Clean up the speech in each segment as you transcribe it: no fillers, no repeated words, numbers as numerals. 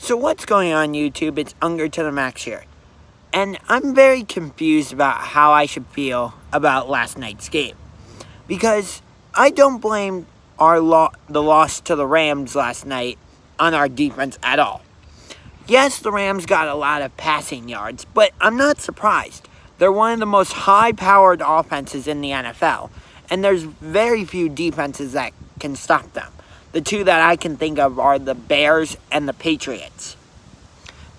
So what's going on YouTube? It's Unger to the Max here. And I'm very confused about how I should feel about last night's game. Because I don't blame the loss to the Rams last night on our defense at all. Yes, the Rams got a lot of passing yards, but I'm not surprised. They're one of the most high-powered offenses in the NFL, and there's very few defenses that can stop them. The two that I can think of are the Bears and the Patriots.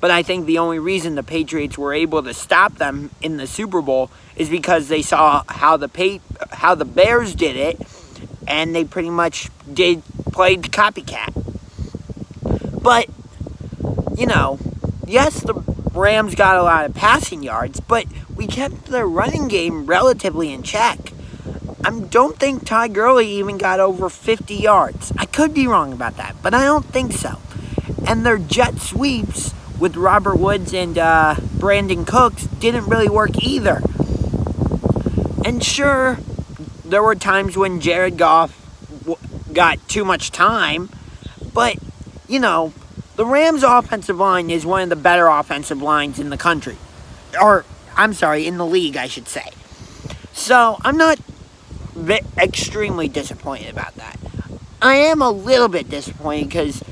But I think the only reason the Patriots were able to stop them in the Super Bowl is because they saw how the Bears did it, and they pretty much played copycat. But, yes, the Rams got a lot of passing yards, but we kept their running game relatively in check. I don't think Todd Gurley even got over 50 yards. I could be wrong about that, but I don't think so. And their jet sweeps with Robert Woods and Brandon Cooks didn't really work either. And sure, there were times when Jared Goff got too much time, but, the Rams' offensive line is one of the better offensive lines in the country. In the league, I should say. So, I'm not extremely disappointed about that. I am a little bit disappointed because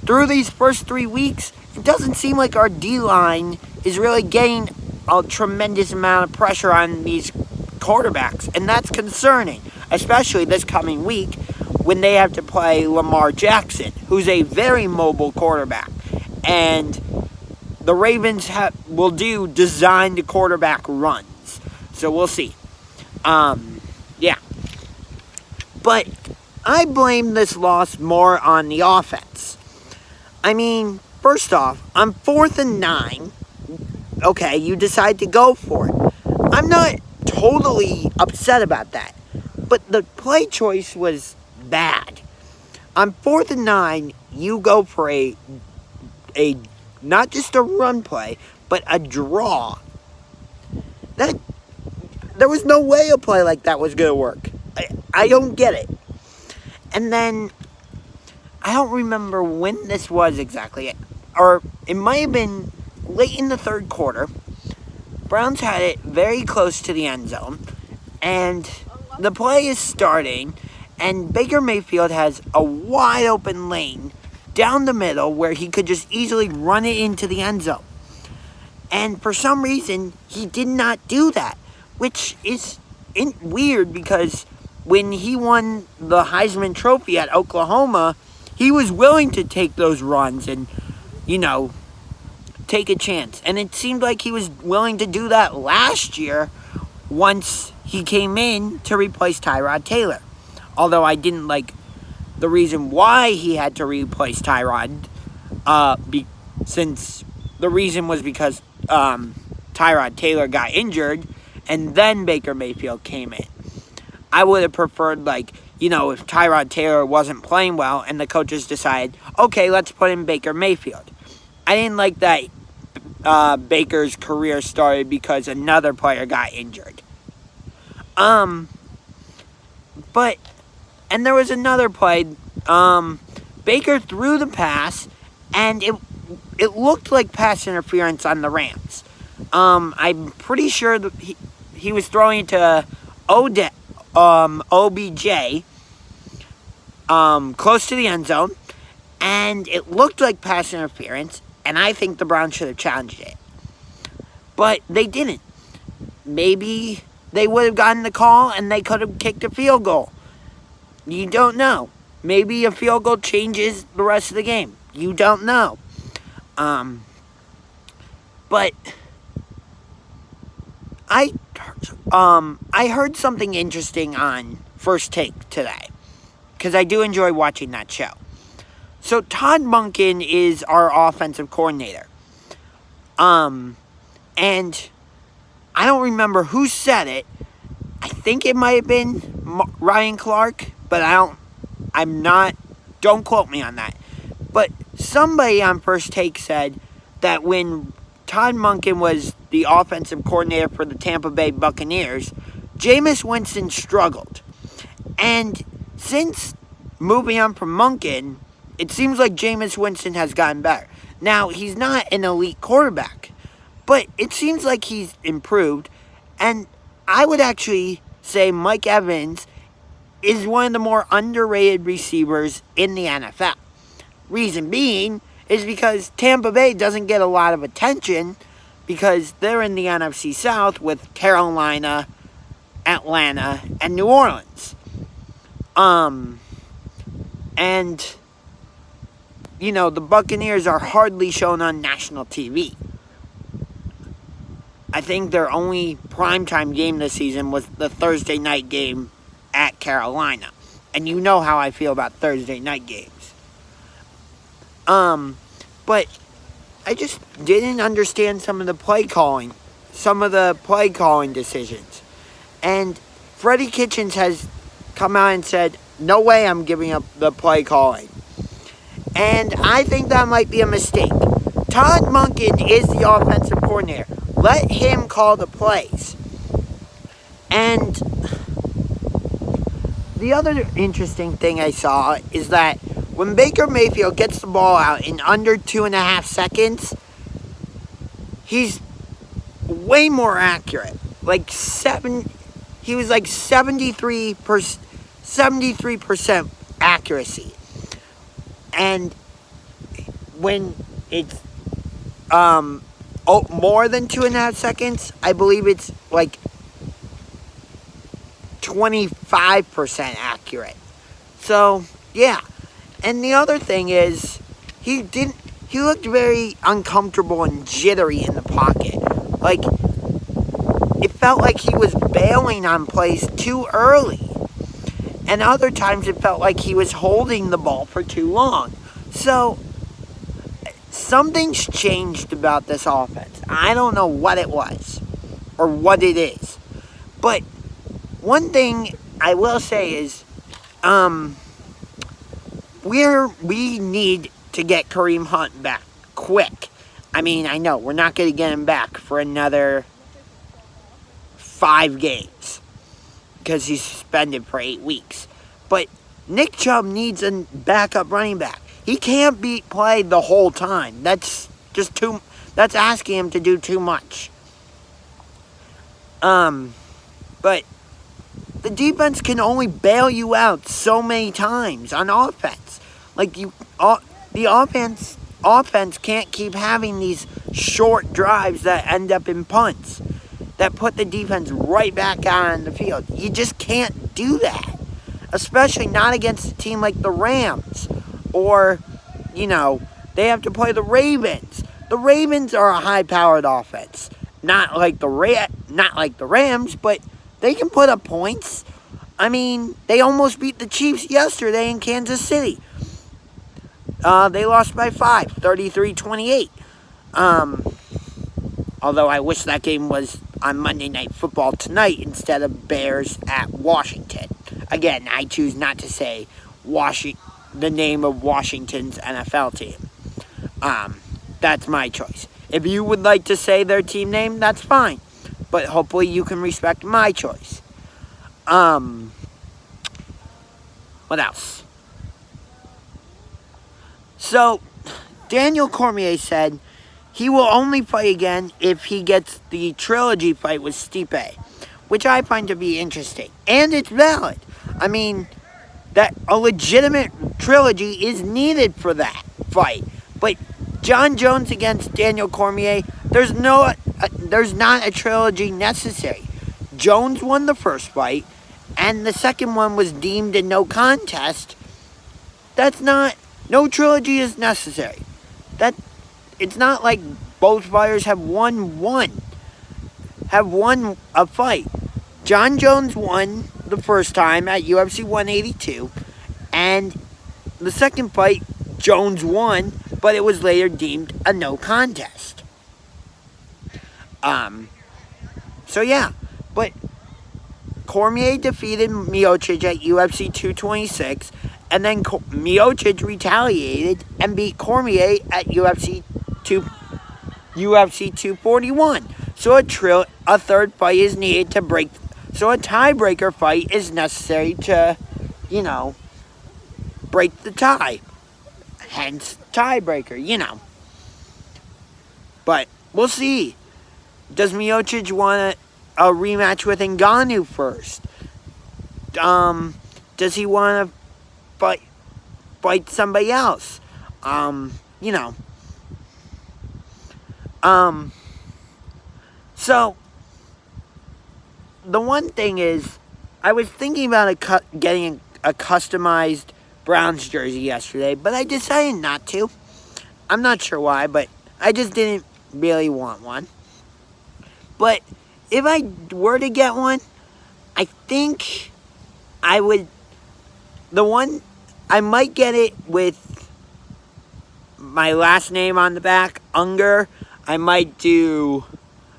through these first 3 weeks, it doesn't seem like our D-line is really getting a tremendous amount of pressure on these quarterbacks, and that's concerning, especially this coming week when they have to play Lamar Jackson, who's a very mobile quarterback, and the Ravens will do designed quarterback runs, so we'll see. But I blame this loss more on the offense. I mean, first off, on 4th and 9, okay, you decide to go for it. I'm not totally upset about that, but the play choice was bad. On 4th and 9, you go for a not just a run play, but a draw. There was no way a play like that was going to work. I don't get it. And then, I don't remember when this was exactly, or it might have been late in the third quarter. Browns had it very close to the end zone, and the play is starting, and Baker Mayfield has a wide open lane down the middle where he could just easily run it into the end zone. And for some reason, he did not do that, which is weird because when he won the Heisman Trophy at Oklahoma, he was willing to take those runs and, take a chance. And it seemed like he was willing to do that last year once he came in to replace Tyrod Taylor. Although I didn't like the reason why he had to replace Tyrod, since the reason was because Tyrod Taylor got injured and then Baker Mayfield came in. I would have preferred, if Tyrod Taylor wasn't playing well and the coaches decided, okay, let's put in Baker Mayfield. I didn't like that Baker's career started because another player got injured. And there was another play. Baker threw the pass, and it looked like pass interference on the Rams. I'm pretty sure that he was throwing to OBJ, close to the end zone, and it looked like pass interference, and I think the Browns should have challenged it. But they didn't. Maybe they would have gotten the call, and they could have kicked a field goal. You don't know. Maybe a field goal changes the rest of the game. You don't know. But I heard something interesting on First Take today, because I do enjoy watching that show. So Todd Monken is our offensive coordinator. And I don't remember who said it. I think it might have been Ryan Clark, but don't quote me on that. But somebody on First Take said that when Todd Monken was the offensive coordinator for the Tampa Bay Buccaneers, Jameis Winston struggled. And since moving on from Monken, it seems like Jameis Winston has gotten better. Now, he's not an elite quarterback, but it seems like he's improved. And I would actually say Mike Evans is one of the more underrated receivers in the NFL. Reason being is because Tampa Bay doesn't get a lot of attention because they're in the NFC South with Carolina, Atlanta, and New Orleans. And, you know, the Buccaneers are hardly shown on national TV. I think their only primetime game this season was the Thursday night game at Carolina. And you know how I feel about Thursday night games. But I just didn't understand some of the play calling decisions. And Freddie Kitchens has come out and said, no way I'm giving up the play calling. And I think that might be a mistake. Todd Monken is the offensive coordinator. Let him call the plays. And the other interesting thing I saw is that when Baker Mayfield gets the ball out in under 2.5 seconds, he's way more accurate. He was like 73% accuracy. And when it's more than 2.5 seconds, I believe it's like 25% accurate. So, yeah. And the other thing is, he looked very uncomfortable and jittery in the pocket. Like, it felt like he was bailing on plays too early. And other times it felt like he was holding the ball for too long. So, something's changed about this offense. I don't know what it was or what it is. But one thing I will say is, we need to get Kareem Hunt back quick. I mean, I know we're not going to get him back for another 5 games because he's suspended for 8 weeks. But Nick Chubb needs a backup running back. He can't be played the whole time. That's asking him to do too much. But the defense can only bail you out so many times on offense. Like the offense can't keep having these short drives that end up in punts that put the defense right back out on the field. You just can't do that, especially not against a team like the Rams, or they have to play the Ravens. The Ravens are a high-powered offense, not like the Rams, but they can put up points. I mean, they almost beat the Chiefs yesterday in Kansas City. They lost by 5, 33-28. Although I wish that game was on Monday Night Football tonight instead of Bears at Washington. Again, I choose not to say the name of Washington's NFL team. That's my choice. If you would like to say their team name, that's fine. But hopefully you can respect my choice. What else? So, Daniel Cormier said he will only fight again if he gets the trilogy fight with Stipe, which I find to be interesting. And it's valid. I mean, that a legitimate trilogy is needed for that fight. But John Jones against Daniel Cormier, there's not a trilogy necessary. Jones won the first fight, and the second one was deemed a no contest. No trilogy is necessary. It's not like both fighters have won a fight. John Jones won the first time at UFC 182, and the second fight, Jones won, but it was later deemed a no contest. So yeah, but Cormier defeated Miocic at UFC 226, and then Miocic retaliated and beat Cormier at UFC 241. So a third fight is needed to break. So a tiebreaker fight is necessary to, break the tie. Hence, tiebreaker. But we'll see. Does Miocic want a rematch with Ngannou first? Does he want to fight somebody else? So, the one thing is, I was thinking about getting a customized Browns jersey yesterday, but I decided not to. I'm not sure why, but I just didn't really want one. But if I were to get one, I think I would. I might get it with my last name on the back, Unger. I might do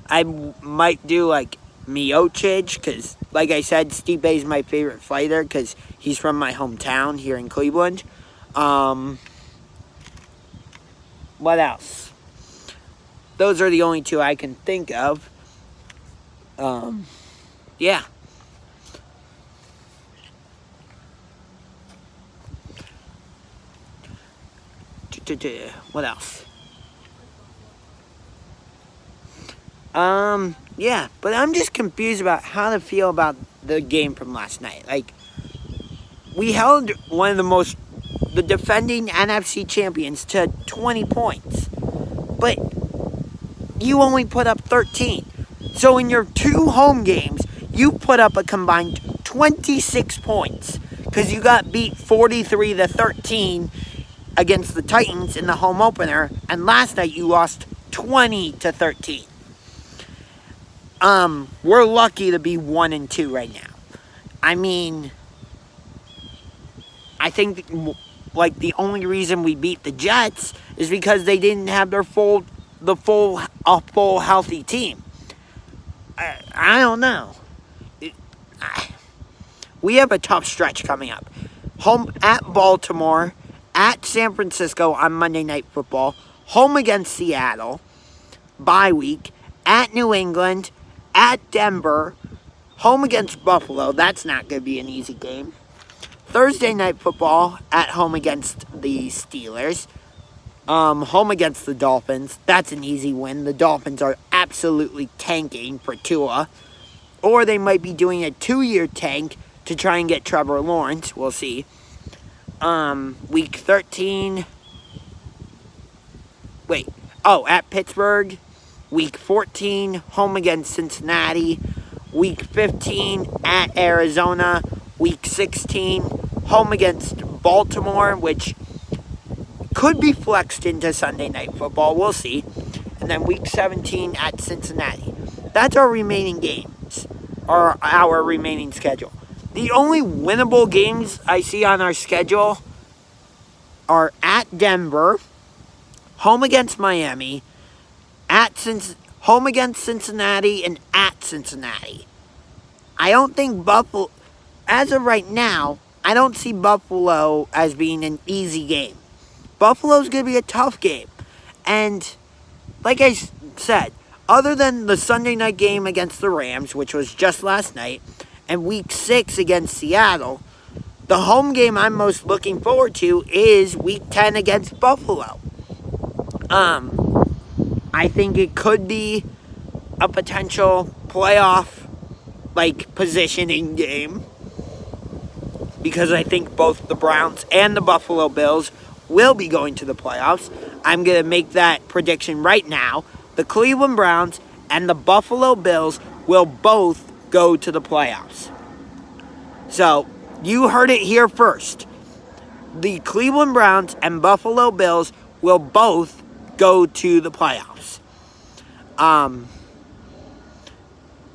like Miocic, because, like I said, Stipe is my favorite fighter because he's from my hometown here in Cleveland. What else? Those are the only two I can think of. Yeah. What else? Yeah, but I'm just confused about how to feel about the game from last night. Like, we held one of the defending NFC champions to 20 points, but you only put up 13. So in your 2 home games, you put up a combined 26 points because you got beat 43-13 against the Titans in the home opener, and last night you lost 20-13. We're lucky to be 1-2 right now. I mean, I think like the only reason we beat the Jets is because they didn't have their full healthy team. I don't know. We have a tough stretch coming up. Home at Baltimore, at San Francisco on Monday Night Football, home against Seattle, bye week, at New England, at Denver, home against Buffalo. That's not going to be an easy game. Thursday Night Football at home against the Steelers. Home against the Dolphins. That's an easy win. The Dolphins are absolutely tanking for Tua. Or they might be doing a 2-year tank to try and get Trevor Lawrence. We'll see. Week 13. At Pittsburgh. Week 14, home against Cincinnati. Week 15, at Arizona. Week 16, home against Baltimore, which could be flexed into Sunday Night Football. We'll see. And then Week 17 at Cincinnati. That's our remaining games, or our remaining schedule. The only winnable games I see on our schedule are at Denver, home against Miami, home against Cincinnati, and at Cincinnati. I don't think Buffalo, as of right now, I don't see Buffalo as being an easy game. Buffalo's going to be a tough game. And like I said, other than the Sunday night game against the Rams, which was just last night, and Week 6 against Seattle, the home game I'm most looking forward to is Week 10 against Buffalo. I think it could be a potential playoff, positioning game, because I think both the Browns and the Buffalo Bills will be going to the playoffs. I'm going to make that prediction right now. The Cleveland Browns and the Buffalo Bills will both go to the playoffs. So, you heard it here first. The Cleveland Browns and Buffalo Bills will both go to the playoffs.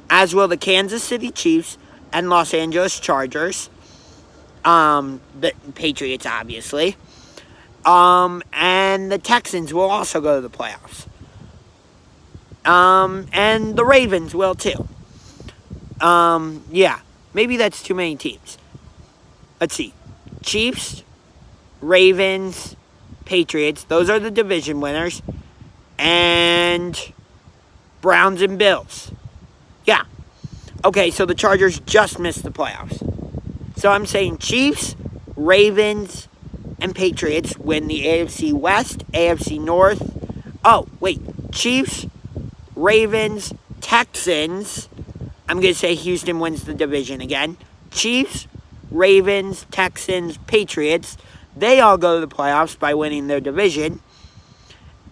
As will the Kansas City Chiefs and Los Angeles Chargers. The Patriots, obviously. And the Texans will also go to the playoffs. And the Ravens will too. Yeah, maybe that's too many teams. Let's see. Chiefs, Ravens, Patriots. Those are the division winners. And Browns and Bills. Yeah. Okay, so the Chargers just missed the playoffs. So I'm saying Chiefs, Ravens, and Patriots win the AFC West, AFC North. Oh, wait. Chiefs, Ravens, Texans. I'm going to say Houston wins the division again. Chiefs, Ravens, Texans, Patriots. They all go to the playoffs by winning their division.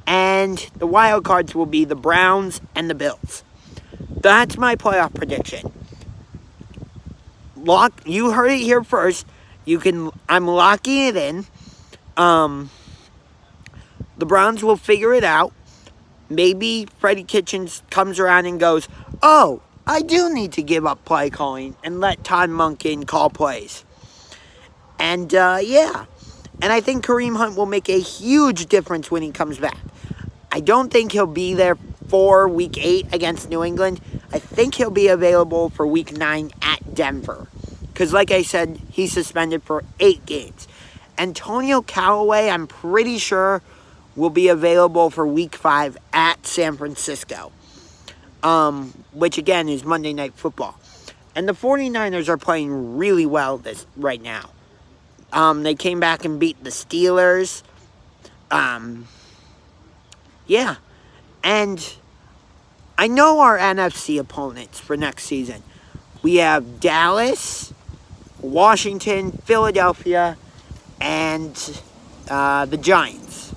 And the wild cards will be the Browns and the Bills. That's my playoff prediction. You heard it here first. I'm locking it in. The Browns will figure it out. Maybe Freddie Kitchens comes around and goes, oh, I do need to give up play calling and let Todd Monken call plays. And, yeah. And I think Kareem Hunt will make a huge difference when he comes back. I don't think he'll be there for Week 8 against New England. I think he'll be available for Week 9 at Denver. Because, like I said, he's suspended for 8 games. Antonio Callaway, I'm pretty sure, will be available for Week 5 at San Francisco. Which, again, is Monday Night Football. And the 49ers are playing really well right now. They came back and beat the Steelers. Yeah. And I know our NFC opponents for next season. We have Dallas, Washington, Philadelphia, and the Giants.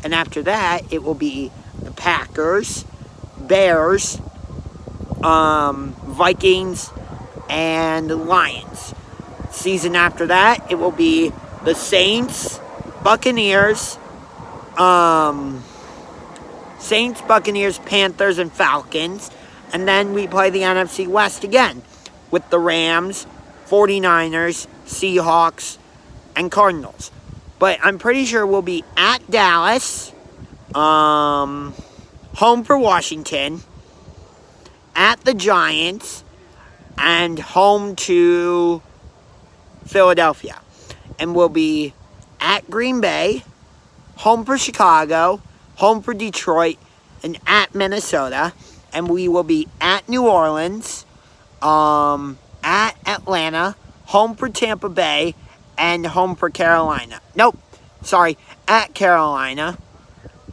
And after that, it will be the Packers, Bears, Vikings, and Lions. Season after that, it will be the Saints, Buccaneers, Panthers, and Falcons. And then we play the NFC West again with the Rams, 49ers, Seahawks, and Cardinals. But I'm pretty sure we'll be at Dallas, home for Washington, at the Giants, and home to Philadelphia. And we'll be at Green Bay, home for Chicago, home for Detroit, and at Minnesota. And we will be at New Orleans, at Atlanta, home for Tampa Bay, and home for Carolina. At Carolina,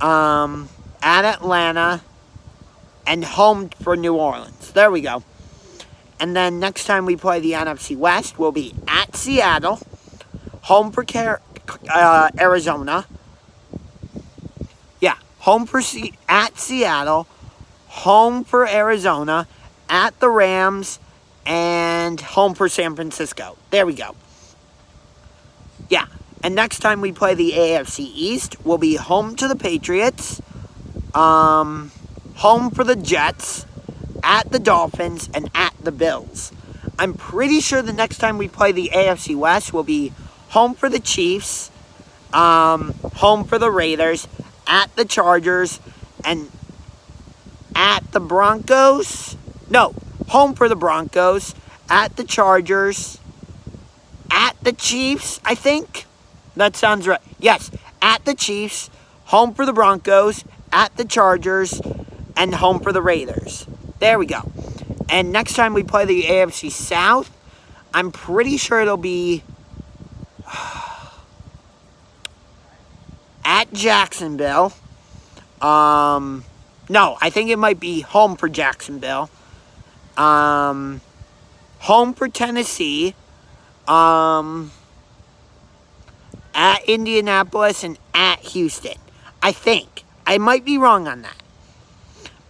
at Atlanta, and home for New Orleans. There we go. And then next time we play the NFC West, we'll be at Seattle, home for Arizona. Yeah, at Seattle, home for Arizona, at the Rams, and home for San Francisco. There we go. Yeah, and next time we play the AFC East, we'll be home to the Patriots, home for the Jets, at the Dolphins, and at the Bills. I'm pretty sure the next time we play the AFC West will be home for the Chiefs, home for the Raiders, at the Chargers, and at the Broncos. No, home for the Broncos, at the Chargers, at the Chiefs, I think. That sounds right. Yes, at the Chiefs, home for the Broncos, at the Chargers, and home for the Raiders. There we go. And next time we play the AFC South, I'm pretty sure it'll be at Jacksonville. No, I think it might be home for Jacksonville. Home for Tennessee. At Indianapolis and at Houston. I think. I might be wrong on that.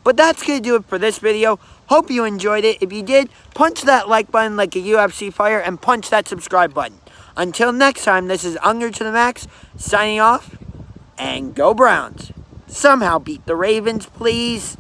But that's going to do it for this video. Hope you enjoyed it. If you did, punch that like button like a UFC fighter and punch that subscribe button. Until next time, this is Unger to the Max signing off. And go Browns. Somehow beat the Ravens, please.